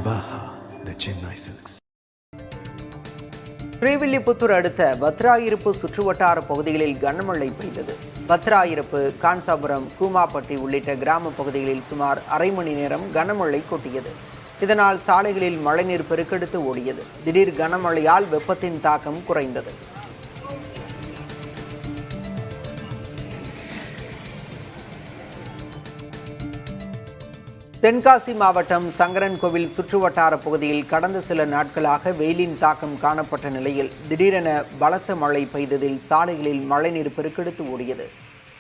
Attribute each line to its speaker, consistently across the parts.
Speaker 1: Vivaha, the Chennai Silks.
Speaker 2: Srivilliputhur அடுத்த பத்ராயிருப்பு சுற்றுவட்டார பகுதிகளில் கனமழை பெய்தது. பத்ராயிருப்பு, கான்சாபுரம், கூமாப்பட்டி உள்ளிட்ட கிராம பகுதிகளில் சுமார் அரை மணி நேரம் கனமழை கொட்டியது. இதனால் சாலைகளில் மழைநீர் பெருக்கெடுத்து ஓடியது. திடீர் கனமழையால் வெப்பத்தின் தாக்கம் குறைந்தது. தென்காசி மாவட்டம் சங்கரன்கோவில் சுற்றுவட்டார பகுதியில் கடந்த சில நாட்களாக வெயிலின் தாக்கம் காணப்பட்ட நிலையில் திடீரென பலத்த மழை பெய்ததில் சாலைகளில் மழைநீர் பெருக்கெடுத்து ஓடியது.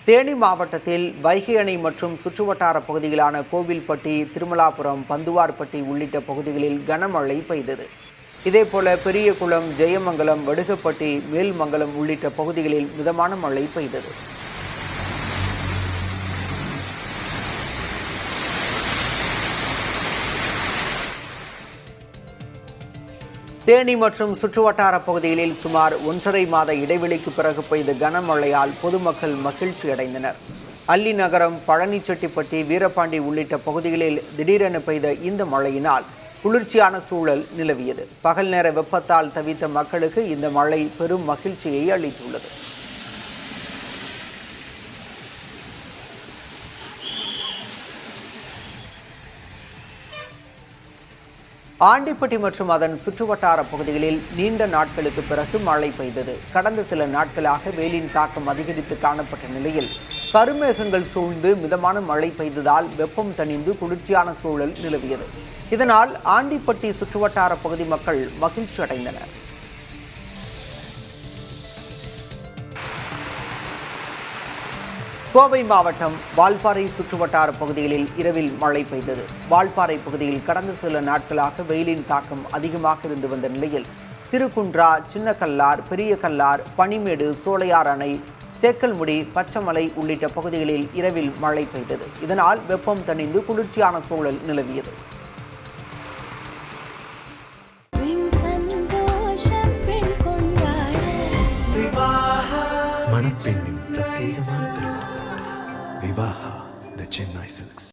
Speaker 2: தேனி மாவட்டத்தில் வைகை அணை மற்றும் சுற்றுவட்டார பகுதிகளான கோவில்பட்டி, திருமலாபுரம், பந்துவார்பட்டி உள்ளிட்ட பகுதிகளில் கனமழை பெய்தது. இதேபோல பெரியகுளம், ஜெயமங்கலம், வடுகப்பட்டி, மேல்மங்கலம் உள்ளிட்ட பகுதிகளில் மிதமான மழை பெய்தது. தேனி மற்றும் சுற்றுவட்டார பகுதிகளில் சுமார் 1.5 மாத இடைவெளிக்கு பிறகு பெய்த கனமழையால் பொதுமக்கள் மகிழ்ச்சி அடைந்தனர். அல்லிநகரம், பழனிச்செட்டிப்பட்டி, வீரபாண்டி உள்ளிட்ட பகுதிகளில் திடீரென பெய்த இந்த மழையினால் குளிர்ச்சியான சூழல் நிலவியது. பகல் நேர வெப்பத்தால் தவித்த மக்களுக்கு இந்த மழை பெரும் மகிழ்ச்சியை அளித்துள்ளது. ஆண்டிப்பட்டி மற்றும் அதன் சுற்றுவட்டார பகுதிகளில் நீண்ட நாட்களுக்கு பிறகு மழை பெய்தது. கடந்த சில நாட்களாக வெயிலின் தாக்கம் அதிகரித்து காணப்பட்ட நிலையில் கருமேகங்கள் சூழ்ந்து மிதமான மழை பெய்ததால் வெப்பம் தணிந்து குளிர்ச்சியான சூழல் நிலவியது. இதனால் ஆண்டிப்பட்டி சுற்றுவட்டார பகுதி மக்கள் மகிழ்ச்சி அடைந்தனர். கோவை மாவட்டம் வால்பாறை சுற்றுவட்டார பகுதிகளில் இரவில் மழை பெய்தது. வால்பாறை பகுதியில் கடந்த சில நாட்களாக வெயிலின் தாக்கம் அதிகமாக இருந்து வந்த நிலையில் சிறுகுன்றா, சின்னக்கல்லார், பெரிய கல்லார், பனிமேடு, சோலையார் அணை, சேக்கல்முடி, பச்சமலை உள்ளிட்ட பகுதிகளில் இரவில் மழை பெய்தது. இதனால் வெப்பம் தணிந்து குளிர்ச்சியான சூழல் நிலவியது.
Speaker 1: மணப்பெண்ணின் பிரத்யேகமான Vivaha, the Chennai Silks.